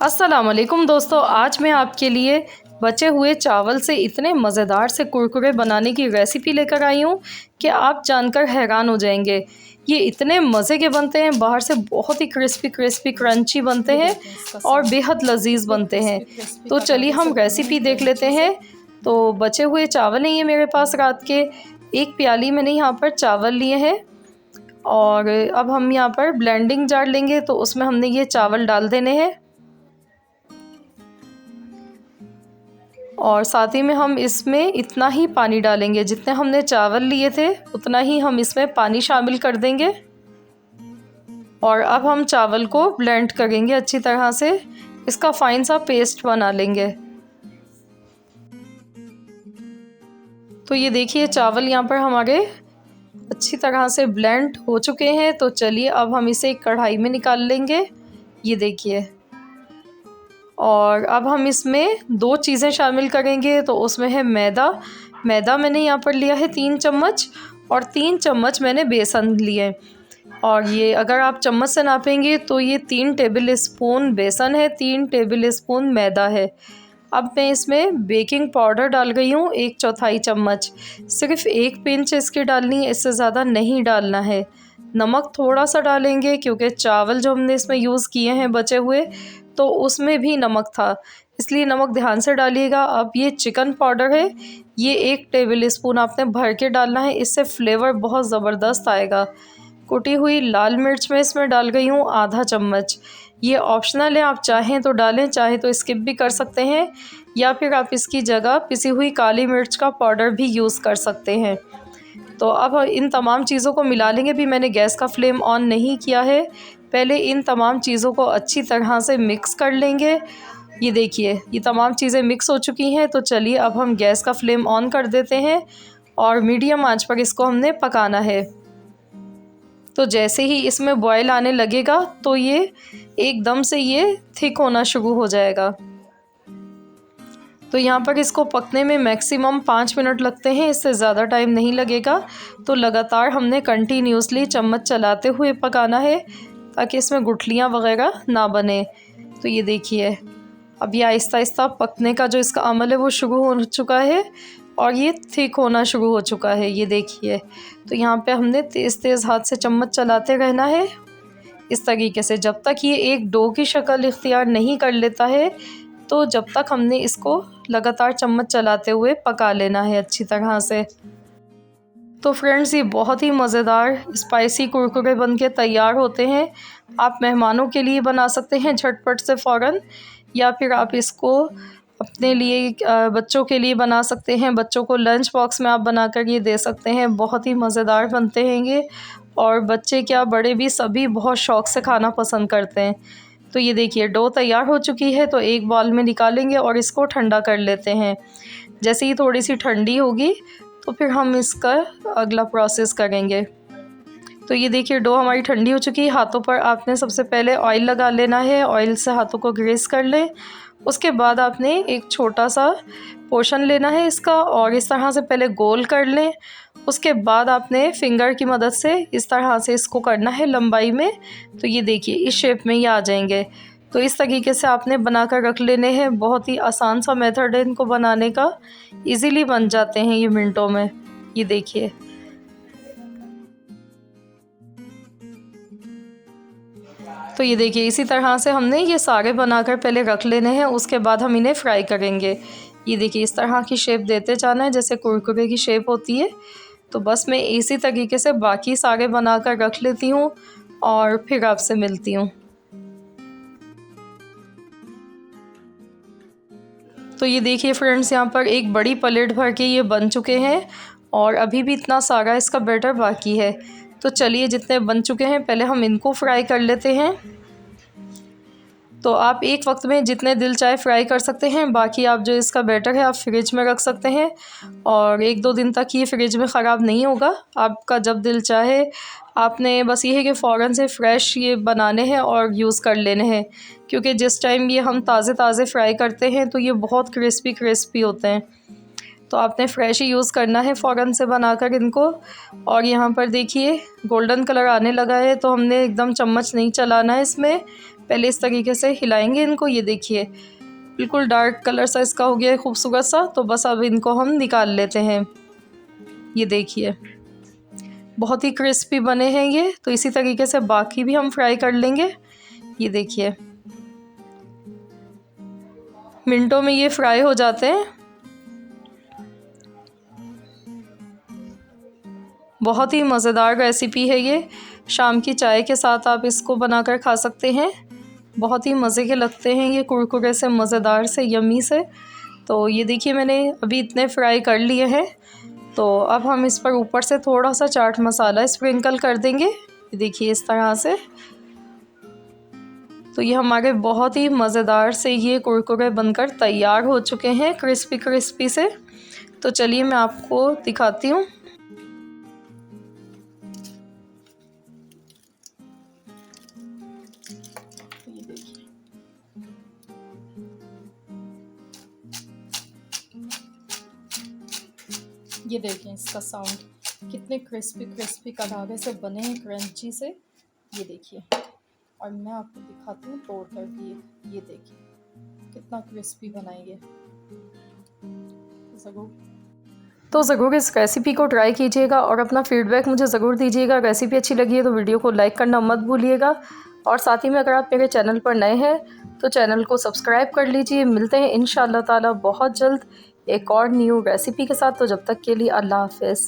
अस्सलामुअलैकुम दोस्तों, आज मैं आपके लिए बचे हुए चावल से इतने मज़ेदार से कुरकुरे बनाने की रेसिपी लेकर आई हूँ कि आप जानकर हैरान हो जाएंगे। ये इतने मज़े के बनते हैं, बाहर से बहुत ही क्रिस्पी क्रिस्पी क्रंची बनते हैं और बेहद लजीज बनते हैं। तो चलिए हम रेसिपी देख लेते हैं। तो बचे हुए चावल हैं ये मेरे पास रात के, एक प्याली मैंने यहाँ पर चावल लिए हैं। और अब हम यहाँ पर ब्लेंडिंग जार लेंगे, तो उसमें हमने ये चावल डाल देने हैं और साथ ही में हम इसमें इतना ही पानी डालेंगे, जितने हमने चावल लिए थे उतना ही हम इसमें पानी शामिल कर देंगे। और अब हम चावल को ब्लेंड करेंगे अच्छी तरह से, इसका फाइन सा पेस्ट बना लेंगे। तो ये देखिए चावल यहाँ पर हमारे अच्छी तरह से ब्लेंड हो चुके हैं। तो चलिए अब हम इसे एक कढ़ाई में निकाल लेंगे, ये देखिए। और अब हम इसमें दो चीज़ें शामिल करेंगे, तो उसमें है मैदा मैंने यहाँ पर लिया है 3 चम्मच, और 3 चम्मच मैंने बेसन लिए। और ये अगर आप चम्मच से नापेंगे तो ये 3 टेबल स्पून बेसन है, 3 टेबल स्पून मैदा है। अब मैं इसमें बेकिंग पाउडर डाल गई हूँ 1/4 चम्मच, सिर्फ 1 पिंच इसकी डालनी है, इससे ज़्यादा नहीं डालना है। नमक थोड़ा सा डालेंगे क्योंकि चावल जो हमने इसमें यूज़ किए हैं बचे हुए, तो उसमें भी नमक था, इसलिए नमक ध्यान से डालिएगा। अब ये चिकन पाउडर है, ये 1 टेबल स्पून आपने भर के डालना है, इससे फ्लेवर बहुत ज़बरदस्त आएगा। कुटी हुई लाल मिर्च मैं इसमें डाल गई हूँ आधा चम्मच। ये ऑप्शनल है, आप चाहें तो डालें, चाहे तो स्किप भी कर सकते हैं, या फिर आप इसकी जगह पिसी हुई काली मिर्च का पाउडर भी यूज़ कर सकते हैं। तो अब इन तमाम चीज़ों को मिला लेंगे। भी मैंने गैस का फ्लेम ऑन नहीं किया है, पहले इन तमाम चीज़ों को अच्छी तरह से मिक्स कर लेंगे। ये देखिए ये तमाम चीज़ें मिक्स हो चुकी हैं। तो चलिए अब हम गैस का फ्लेम ऑन कर देते हैं और मीडियम आंच पर इसको हमने पकाना है। तो जैसे ही इसमें बॉयल आने लगेगा तो ये एकदम से ये थिक होना शुरू हो जाएगा। तो यहाँ पर इसको पकने में मैक्सिमम 5 मिनट लगते हैं, इससे ज़्यादा टाइम नहीं लगेगा। तो लगातार हमने कंटिन्यूसली चम्मच चलाते हुए पकाना है ताकि इसमें गुठलियाँ वगैरह ना बने। तो ये देखिए अब ये आहिस्ता आहिस्ता पकने का जो इसका अमल है वो शुरू हो चुका है और ये थिक होना शुरू हो चुका है, ये देखिए। तो यहाँ पे हमने तेज़ तेज़ हाथ से चम्मच चलाते रहना है इस तरीके से, जब तक ये एक डो की शक्ल इख्तियार नहीं कर लेता है, तो जब तक हमने इसको लगातार चम्मच चलाते हुए पका लेना है अच्छी तरह से। तो फ्रेंड्स ये बहुत ही मज़ेदार स्पाइसी कुरकुरे बनके तैयार होते हैं। आप मेहमानों के लिए बना सकते हैं झटपट से फ़ौरन, या फिर आप इसको अपने लिए बच्चों के लिए बना सकते हैं। बच्चों को लंच बॉक्स में आप बनाकर ये दे सकते हैं, बहुत ही मज़ेदार बनते हैं ये। और बच्चे क्या बड़े भी सभी बहुत शौक़ से खाना पसंद करते हैं। तो ये देखिए डो तैयार हो चुकी है, तो एक बाउल में निकालेंगे और इसको ठंडा कर लेते हैं। जैसे ही थोड़ी सी ठंडी होगी तो फिर हम इसका अगला प्रोसेस करेंगे। तो ये देखिए डो हमारी ठंडी हो चुकी है। हाथों पर आपने सबसे पहले ऑयल लगा लेना है, ऑयल से हाथों को ग्रीस कर लें। उसके बाद आपने एक छोटा सा पोर्शन लेना है इसका और इस तरह से पहले गोल कर लें। उसके बाद आपने फिंगर की मदद से इस तरह से इसको करना है लंबाई में। तो ये देखिए इस शेप में ये आ जाएंगे। तो इस तरीके से आपने बनाकर रख लेने हैं। बहुत ही आसान सा मेथड है इनको बनाने का, इजीली बन जाते हैं ये मिनटों में। ये देखिए तो ये देखिए इसी तरह से हमने ये सारे बनाकर पहले रख लेने हैं, उसके बाद हम इन्हें फ्राई करेंगे। ये देखिए इस तरह की शेप देते जाना है जैसे कुरकुरे की शेप होती है। तो बस मैं इसी तरीके से बाकी सारे बनाकर रख लेती हूँ और फिर आपसे मिलती हूँ। तो ये देखिए फ्रेंड्स यहाँ पर एक बड़ी प्लेट भर के ये बन चुके हैं और अभी भी इतना सारा इसका बैटर बाकी है। तो चलिए जितने बन चुके हैं पहले हम इनको फ्राई कर लेते हैं। तो आप एक वक्त में जितने दिल चाहे फ्राई कर सकते हैं, बाकी आप जो इसका बैटर है आप फ्रिज में रख सकते हैं और 1-2 दिन तक ये फ्रिज में ख़राब नहीं होगा। आपका जब दिल चाहे आपने बस ये है कि फ़ौरन से फ्रेश ये बनाने हैं और यूज़ कर लेने हैं, क्योंकि जिस टाइम ये हम ताज़े फ्राई करते हैं तो ये बहुत क्रिस्पी होते हैं। तो आपने फ्रेश ही यूज़ करना है फ़ौरन से बनाकर इनको। और यहाँ पर देखिए गोल्डन कलर आने लगा है, तो हमने एकदम चम्मच नहीं चलाना है इसमें, पहले इस तरीके से हिलाएंगे इनको। ये देखिए बिल्कुल डार्क कलर सा इसका हो गया है, खूबसूरत सा। तो बस अब इनको हम निकाल लेते हैं। ये देखिए बहुत ही क्रिस्पी बने हैं ये। तो इसी तरीके से बाकी भी हम फ्राई कर लेंगे। ये देखिए मिनटों में ये फ्राई हो जाते हैं। बहुत ही मज़ेदार रेसिपी है ये। शाम की चाय के साथ आप इसको बनाकर खा सकते हैं। बहुत ही मज़े के लगते हैं ये, कुरकुरे से, मज़ेदार से, यम्मी से। तो ये देखिए मैंने अभी इतने फ्राई कर लिए हैं। तो अब हम इस पर ऊपर से थोड़ा सा चाट मसाला स्प्रिंकल कर देंगे। ये देखिए इस तरह से। तो ये हमारे बहुत ही मज़ेदार से ये कुरकुरे बनकर तैयार हो चुके हैं, क्रिस्पी क्रिस्पी से। तो चलिए मैं आपको दिखाती हूँ। ये देखिए ये देखें इसका साउंड, कितने क्रिस्पी क्रिस्पी करारे से बने हैं, क्रंची से। ये देखिए और मैं आपको दिखाती हूँ तोड़ कर भी। ये देखिए कितना क्रिस्पी बनाएंगे। तो ज़रूर इस रेसिपी को ट्राई कीजिएगा और अपना फीडबैक मुझे ज़रूर दीजिएगा। रेसिपी अच्छी लगी है तो वीडियो को लाइक करना मत भूलिएगा। और साथ ही में अगर आप मेरे चैनल पर नए हैं तो चैनल को सब्सक्राइब कर लीजिए। मिलते हैं इंशाअल्लाह ताला बहुत जल्द एक और न्यू रेसिपी के साथ। तो जब तक के लिए अल्लाह हाफ़िज़।